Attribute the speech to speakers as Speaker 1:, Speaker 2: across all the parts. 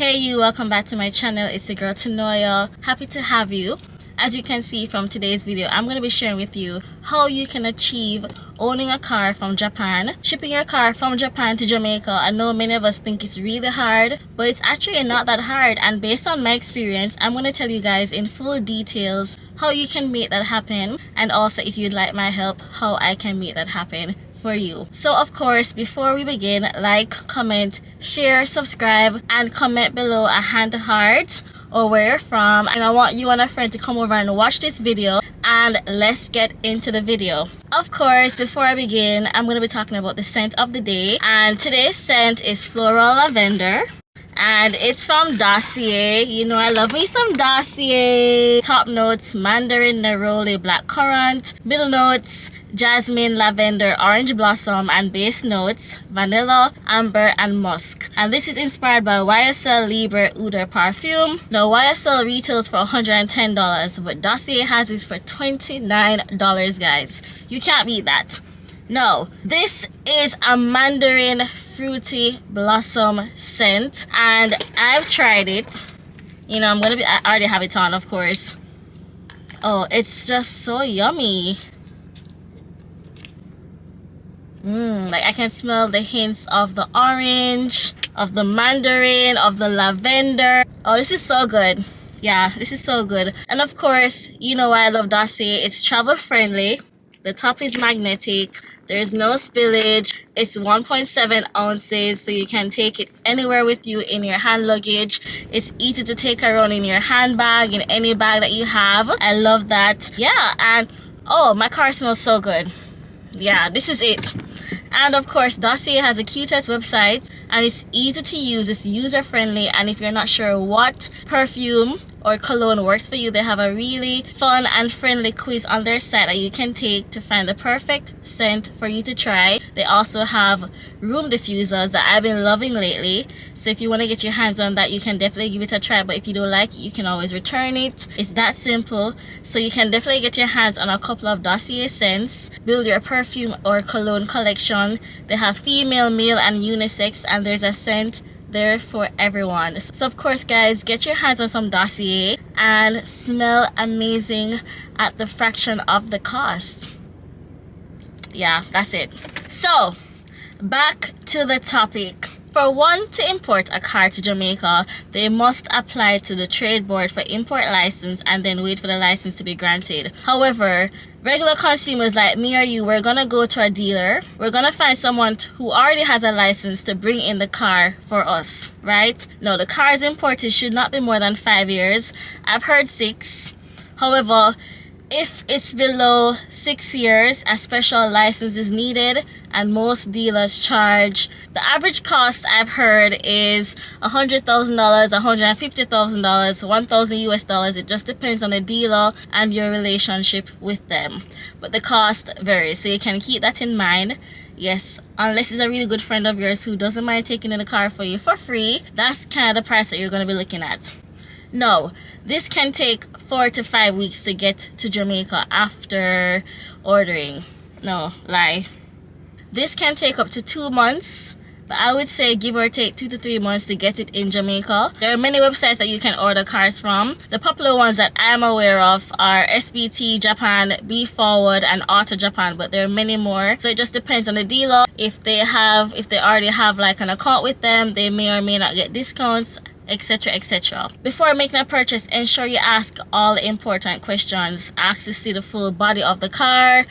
Speaker 1: Hey you, welcome back to my channel. It's the girl Tonaya. Happy to have you. As you can see from today's video, I'm going to be sharing with you how you can achieve owning a car from Japan. Shipping your car from Japan to Jamaica. I know many of us think it's really hard, but it's actually not that hard, and based on my experience, I'm going to tell you guys in full details how you can make that happen, and also if you'd like my help, how I can make that happen for you. So of course, before we begin, like, comment, share, subscribe, and comment below a hand heart or where you're from, and I want you and a friend to come over and watch this video, and let's get into the video. Of course, before I begin, I'm going to be talking about the scent of the day, and today's scent is floral lavender, and it's from Dosi. You know I love me some Dosi. Top notes: mandarin, neroli, blackcurrant. Middle notes: jasmine, lavender, orange blossom, and base notes: vanilla, amber, and musk. And this is inspired by YSL Libre Ouder perfume. Now YSL retails for $110, but Dosi has this for $29, guys. You can't beat that. No, this is a mandarin fruity blossom scent, and I've tried it. You know, I already have it on, of course. Oh, it's just so yummy. Like I can smell the hints of the orange, of the mandarin, of the lavender. Oh, this is so good. Yeah, this is so good. And of course, you know why I love Dosi. It's travel friendly. The top is magnetic. There's no spillage. It's 1.7 ounces, so you can take it anywhere with you in your hand luggage. It's easy to take around in your handbag, in any bag that you have. I love that. Yeah, and oh, my car smells so good. Yeah, this is it. And of course, Dosi has a cutest website, and it's easy to use. It's user friendly, and if you're not sure what perfume or cologne works for you, they have a really fun and friendly quiz on their site that you can take to find the perfect scent for you to try. They also have room diffusers that I've been loving lately, so if you want to get your hands on that, you can definitely give it a try, but if you don't like it, you can always return it. It's that simple. So you can definitely get your hands on a couple of Dosi scents, build your perfume or cologne collection. They have female, male, and unisex, and there's a scent there for everyone. So of course, guys, get your hands on some Dosi and smell amazing at the fraction of the cost. Yeah, that's it. So back to the topic. For one to import a car to Jamaica, they must apply to the trade board for import license and then wait for the license to be granted. However, regular consumers like me or you, we're gonna go to a dealer. We're gonna find someone who already has a license to bring in the car for us, right? No, the cars imported should not be more than 5 years. I've heard 6. However, if it's below 6 years, a special license is needed, and most dealers charge, the average cost I've heard is $100,000, $150,000, $1,000 US. It just depends on the dealer and your relationship with them. But the cost varies, so you can keep that in mind. Yes, unless it's a really good friend of yours who doesn't mind taking in the car for you for free, that's kind of the price that you're going to be looking at. No, this can take 4 to 5 weeks to get to Jamaica after ordering. No, lie. This can take up to 2 months, but I would say give or take 2 to 3 months to get it in Jamaica. There are many websites that you can order cars from. The popular ones that I'm aware of are SBT Japan, B Forward, and Auto Japan, but there are many more. So it just depends on the dealer. If they already have like an account with them, they may or may not get discounts, etc, etc. Before making a purchase, ensure you ask all important questions. Ask to see the full body of the car,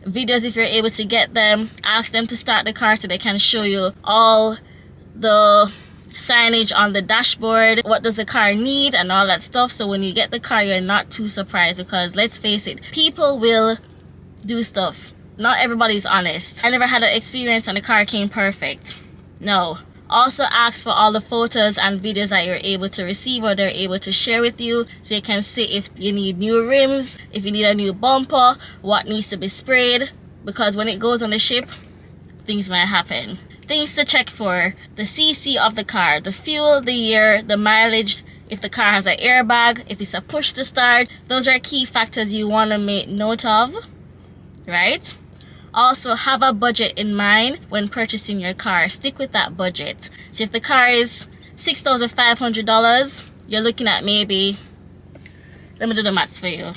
Speaker 1: videos if you're able to get them. Ask them to start the car so they can show you all the signage on the dashboard, what does the car need, and all that stuff, so when you get the car you're not too surprised, because let's face it, people will do stuff. Not everybody's honest. I never had an experience and the car came perfect. No. Also ask for all the photos and videos that you're able to receive or they're able to share with you, so you can see if you need new rims, if you need a new bumper, what needs to be sprayed, because when it goes on the ship, things might happen. Things to check for: the CC of the car, the fuel, the year, the mileage, if the car has an airbag, if it's a push to start. Those are key factors you want to make note of, right? Also, have a budget in mind when purchasing your car. Stick with that budget. So if the car is $6,500, you're looking at maybe, let me do the maths for you.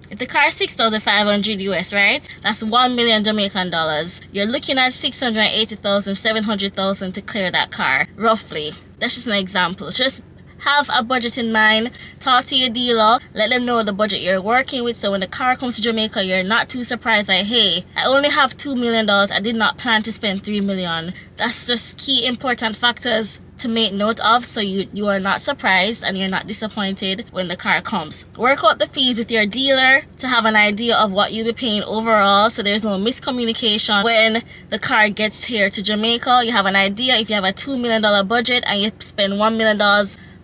Speaker 1: If the car is 6,500 US, right? That's 1 million Jamaican dollars. You're looking at 680,000, 700,000 to clear that car, roughly. That's just an example. Just have a budget in mind. Talk to your dealer. Let them know the budget you're working with. So when the car comes to Jamaica, you're not too surprised like, hey, I only have $2 million. I did not plan to spend $3 million. That's just key important factors to make note of, so you are not surprised and you're not disappointed when the car comes. Work out the fees with your dealer to have an idea of what you'll be paying overall, so there's no miscommunication when the car gets here to Jamaica. You have an idea. If you have a $2 million budget and you spend $1 million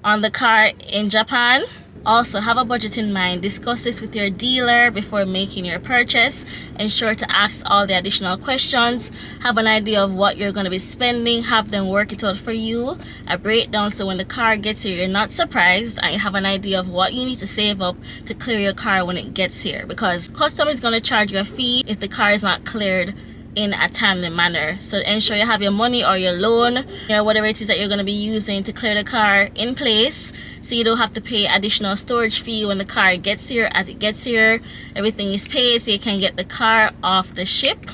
Speaker 1: on the car in Japan, also have a budget in mind. Discuss this with your dealer before making your purchase. Ensure to ask all the additional questions. Have an idea of what you're going to be spending. Have them work it out for you, a breakdown, so when the car gets here, you're not surprised and you have an idea of what you need to save up to clear your car when it gets here, because custom is going to charge you a fee if the car is not cleared in a timely manner. So ensure you have your money or your loan or whatever it is that you're going to be using to clear the car in place, so you don't have to pay additional storage fee when the car gets here. As it gets here, everything is paid so you can get the car off the ship.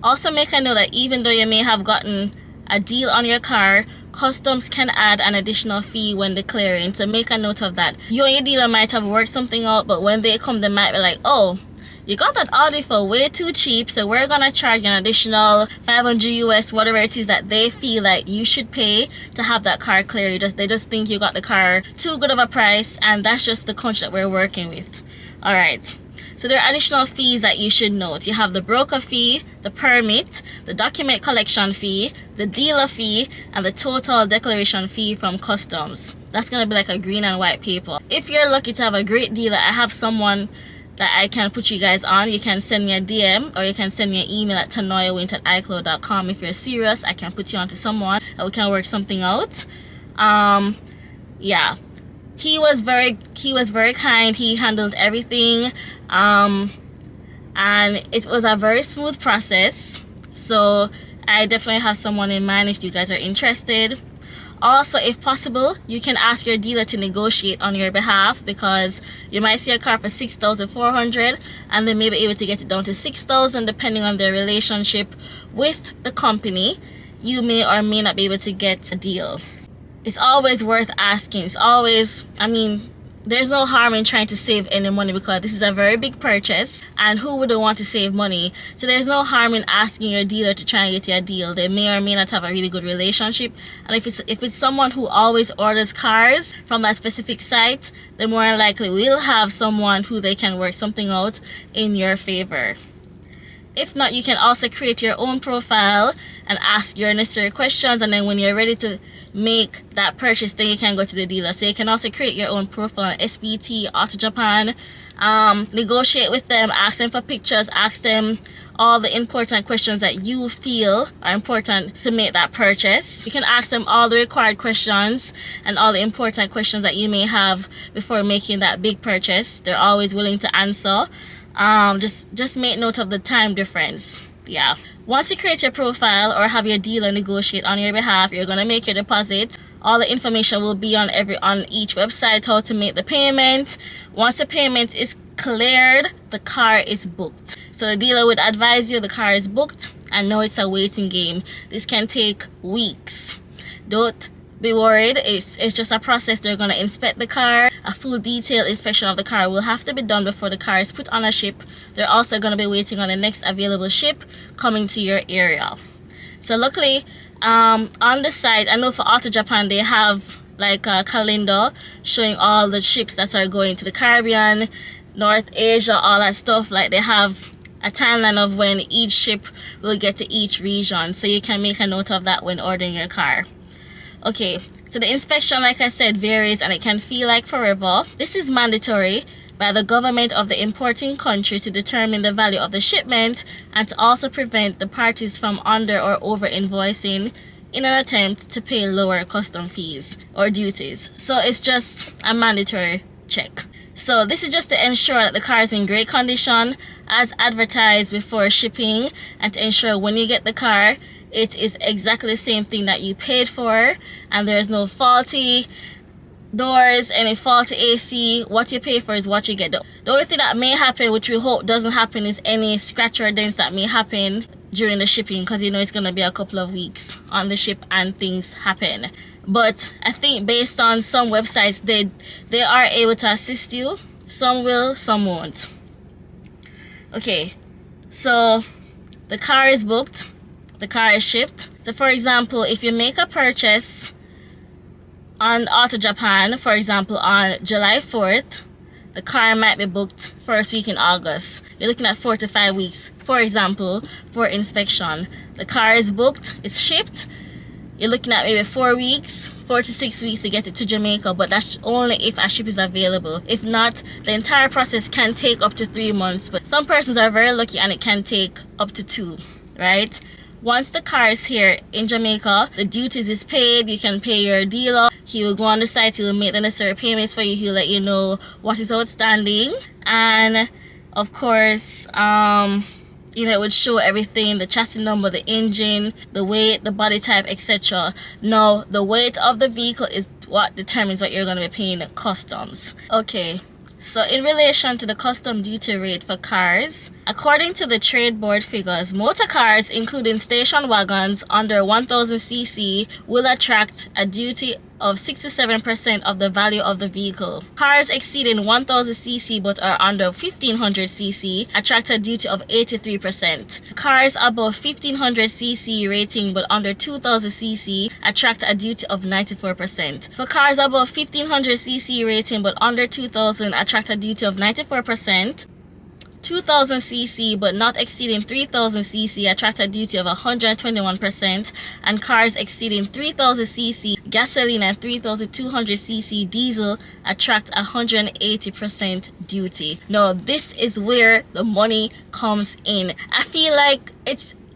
Speaker 1: Also make a note that even though you may have gotten a deal on your car, customs can add an additional fee when declaring, so make a note of that. You and your dealer might have worked something out, but when they come, they might be like, oh, you got that Audi for way too cheap, so we're gonna charge an additional 500 US, whatever it is that they feel like you should pay to have that car clear. They just think you got the car too good of a price, and that's just the country that we're working with. Alright, so there are additional fees that you should note. You have the broker fee, the permit, the document collection fee, the dealer fee, and the total declaration fee from customs. That's gonna be like a green and white paper. If you're lucky to have a great dealer, I have someone that I can put you guys on. You can send me a DM or you can send me an email at tonayawint@icloud.com. If you're serious, I can put you on to someone and we can work something out. Yeah, he was very kind. He handled everything, and it was a very smooth process. So I definitely have someone in mind if you guys are interested. Also, if possible, you can ask your dealer to negotiate on your behalf, because you might see a car for 6,400 and they may be able to get it down to 6,000 depending on their relationship with the company. You may or may not be able to get a deal. It's always worth asking. It's always, I mean, there's no harm in trying to save any money, because this is a very big purchase and who wouldn't want to save money? So there's no harm in asking your dealer to try and get you a deal. They may or may not have a really good relationship, and if it's someone who always orders cars from that specific site, then more than likely will have someone who they can work something out in your favor. If not, you can also create your own profile and ask your necessary questions, and then when you're ready to make that purchase, then you can go to the dealer. So you can also create your own profile on SBT, Auto Japan, negotiate with them, ask them for pictures, ask them all the important questions that you feel are important to make that purchase. You can ask them all the required questions and all the important questions that you may have before making that big purchase. They're always willing to answer. Just make note of the time difference. Yeah, once you create your profile or have your dealer negotiate on your behalf, you're gonna make your deposit. All the information will be on each website, how to make the payment. Once the payment is cleared, the car is booked. So the dealer would advise you the car is booked, and know it's a waiting game. This can take weeks. Don't be worried. It's just a process. They're going to inspect the car. A full detailed inspection of the car will have to be done before the car is put on a ship. They're also going to be waiting on the next available ship coming to your area. So luckily, on the site, I know for Auto Japan, they have like a calendar showing all the ships that are going to the Caribbean, North Asia, all that stuff. Like they have a timeline of when each ship will get to each region, so you can make a note of that when ordering your car. Okay, so the inspection, like I said, varies and it can feel like forever. This is mandatory by the government of the importing country to determine the value of the shipment and to also prevent the parties from under or over invoicing in an attempt to pay lower custom fees or duties. So it's just a mandatory check. So this is just to ensure that the car is in great condition as advertised before shipping, and to ensure when you get the car, it is exactly the same thing that you paid for, and there's no faulty doors, any faulty AC. What you pay for is what you get. The only thing that may happen, which we hope doesn't happen, is any scratch or dents that may happen during the shipping, because you know it's going to be a couple of weeks on the ship and things happen. But I think based on some websites, they are able to assist you. Some will, some won't. Okay, so the car is booked, the car is shipped. So for example, if you make a purchase on Auto Japan, for example on July 4th, the car might be booked first week in August. You're looking at 4 to 5 weeks, for example, for inspection. The car is booked, it's shipped. You're looking at maybe 4 weeks, 4 to 6 weeks to get it to Jamaica, but that's only if a ship is available. If not, the entire process can take up to 3 months, but some persons are very lucky and it can take up to 2, right? Once the car is here in Jamaica, the duties is paid. You can pay your dealer. He will go on the site, he will make the necessary payments for you. He'll let you know what is outstanding, and of course, you know, it would show everything: the chassis number, the engine, the weight, the body type, etc. Now, the weight of the vehicle is what determines what you're going to be paying customs. Okay, so in relation to the custom duty rate for cars, according to the trade board figures, motor cars, including station wagons under 1000 cc, will attract a duty of 67% of the value of the vehicle. Cars exceeding 1000 cc but are under 1500 cc attract a duty of 83%. Cars above 1500 cc rating but under 2000 cc attract a duty of 94%. For cars above 1500 cc rating but under 2000 attract a duty of 94%. 2000 cc but not exceeding 3000 cc attract a duty of 121%, and cars exceeding 3000 cc gasoline and 3200 cc diesel attract 180% duty. Now this is where the money comes in. I feel like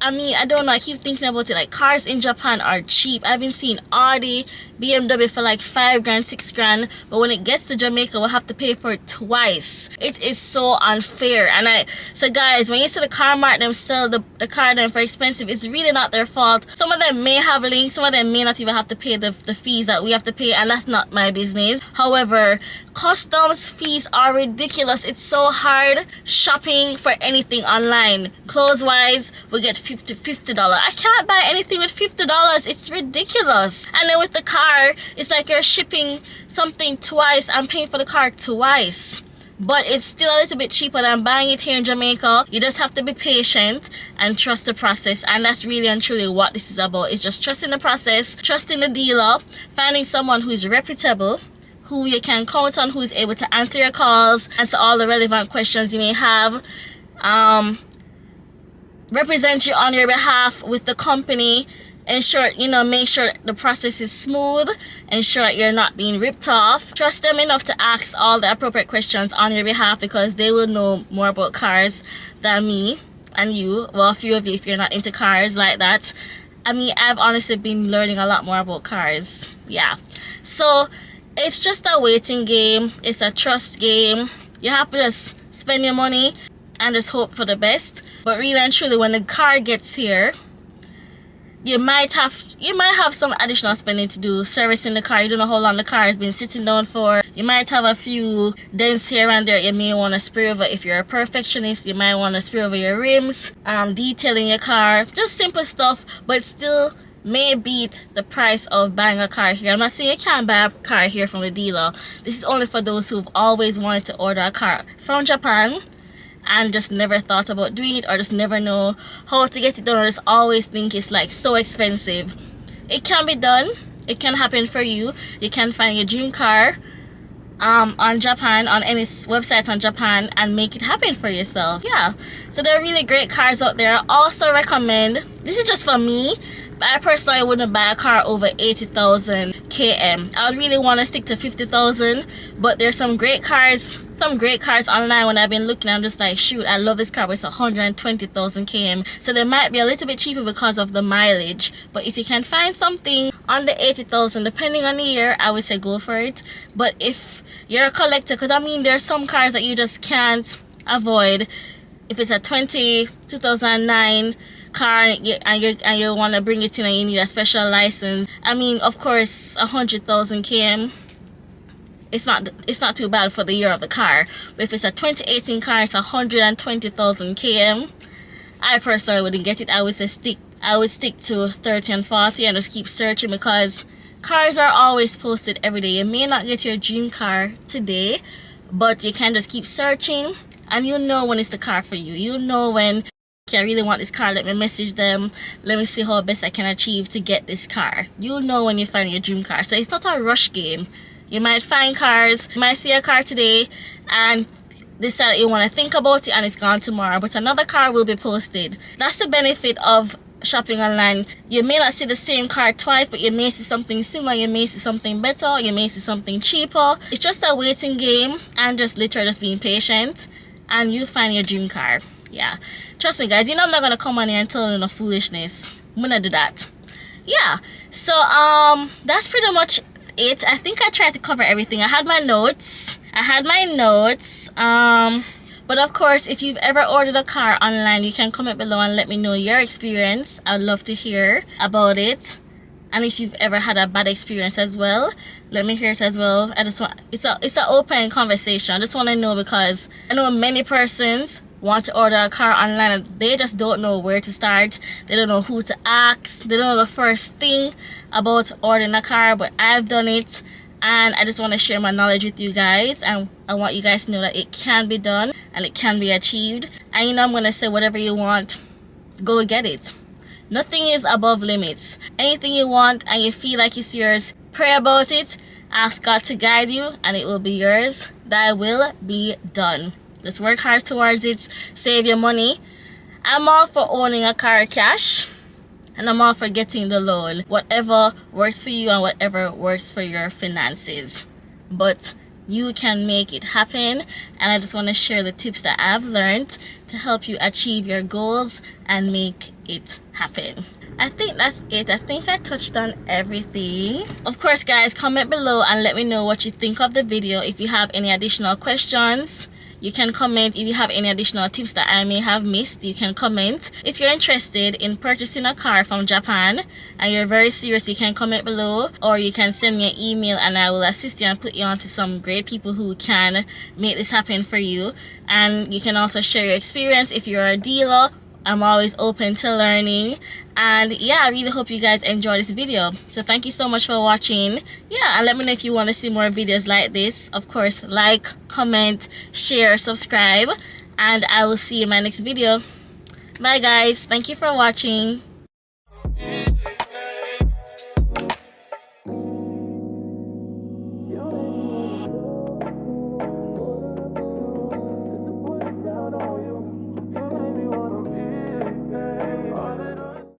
Speaker 1: I don't know, I keep thinking about it, like cars in Japan are cheap. I've been seeing Audi, BMW for like 5 grand, 6 grand, but when it gets to Jamaica, we'll have to pay for it twice. It is so unfair. And so guys, when you see the car mart them sell the car them for expensive, it's really not their fault. Some of them may have links, some of them may not even have to pay the fees that we have to pay, and that's not my business. However, customs fees are ridiculous. It's so hard shopping for anything online. Clothes wise, we get $50. I can't buy anything with $50. It's ridiculous. And then with the car, it's like you're shipping something twice and paying for the car twice. But it's still a little bit cheaper than buying it here in Jamaica. You just have to be patient and trust the process. And that's really and truly what this is about. It's just trusting the process, trusting the dealer, finding someone who is reputable, who you can count on, who is able to answer your calls, answer all the relevant questions you may have, represent you on your behalf with the company, ensure, make sure the process is smooth, ensure that you're not being ripped off. Trust them enough to ask all the appropriate questions on your behalf, because they will know more about cars than me and you. Well, a few of you, if you're not into cars like that. I've honestly been learning a lot more about cars. Yeah. So it's just a waiting game. It's a trust game. You have to just spend your money and just hope for the best. But really and truly, when the car gets here, you might have some additional spending to do, servicing the car. You don't know how long the car has been sitting down for. You might have a few dents here and there. You may want to spray over. If you're a perfectionist, you might want to spray over your rims, detailing your car, just simple stuff, but still may beat the price of buying a car here. I'm not saying you can't buy a car here from the dealer. This is only for those who've always wanted to order a car from Japan and just never thought about doing it, or just never know how to get it done, or just always think it's like so expensive. It can be done. It can happen for you. You can find your dream car on Japan, on any website on Japan, and make it happen for yourself. Yeah, so there are really great cars out there. I also recommend, this is just for me, I personally wouldn't buy a car over 80,000 km. I would really want to stick to 50,000, but there's some great cars online. When I've been looking, I'm just like, shoot, I love this car, but it's 120,000 km, so they might be a little bit cheaper because of the mileage. But if you can find something under 80,000, depending on the year, I would say go for it. But if you're a collector, because there's some cars that you just can't avoid. If it's a 2009 car and you want to bring it in and you need a special license. I mean, of course, 100,000 km, it's not too bad for the year of the car. But if it's a 2018 car, it's 120,000 km. I personally wouldn't get it. I would stick to 30 and 40 and just keep searching, because cars are always posted every day. You may not get your dream car today, but you can just keep searching, and you know when it's the car for you. You know when, okay, I really want this car, let me message them, let me see how best I can achieve to get this car. You know when you find your dream car. So it's not a rush game. You might find cars, you might see a car today and decide you want to think about it and it's gone tomorrow, but another car will be posted. That's the benefit of shopping online. You may not see the same car twice, but you may see something similar, you may see something better, you may see something cheaper. It's just a waiting game and just literally just being patient, and you find your dream car. Yeah, trust me guys, you know I'm not gonna come on here and tell you no foolishness. I'm gonna do that. Yeah, so that's pretty much it. I think I tried to cover everything. I had my notes, but of course, if you've ever ordered a car online, you can comment below and let me know your experience. I'd love to hear about it. And if you've ever had a bad experience as well, let me hear it as well. I just want, it's an open conversation. I just want to know, because I know many persons want to order a car online and they just don't know where to start. They don't know who to ask. They don't know the first thing about ordering a car, but I've done it. And I just want to share my knowledge with you guys, and I want you guys to know that it can be done and it can be achieved. And you know, I'm going to say whatever you want, go get it. Nothing is above limits. Anything you want and you feel like it's yours, pray about it, ask God to guide you, and it will be yours. That will be done. Just work hard towards it, save your money. I'm all for owning a car cash, and I'm all for getting the loan. Whatever works for you and whatever works for your finances. But you can make it happen, and I just want to share the tips that I've learned to help you achieve your goals and make it happen. I think that's it. I think I touched on everything. Of course guys, comment below and let me know what you think of the video. If you have any additional questions, you can comment. If you have any additional tips that I may have missed, you can comment. If you're interested in purchasing a car from Japan and you're very serious, you can comment below, or you can send me an email and I will assist you and put you on to some great people who can make this happen for you. And you can also share your experience if you're a dealer. I'm always open to learning. And yeah, I really hope you guys enjoy this video. So thank you so much for watching. Yeah, and let me know if you want to see more videos like this. Of course, like, comment, share, subscribe, and I will see you in my next video. Bye guys, thank you for watching.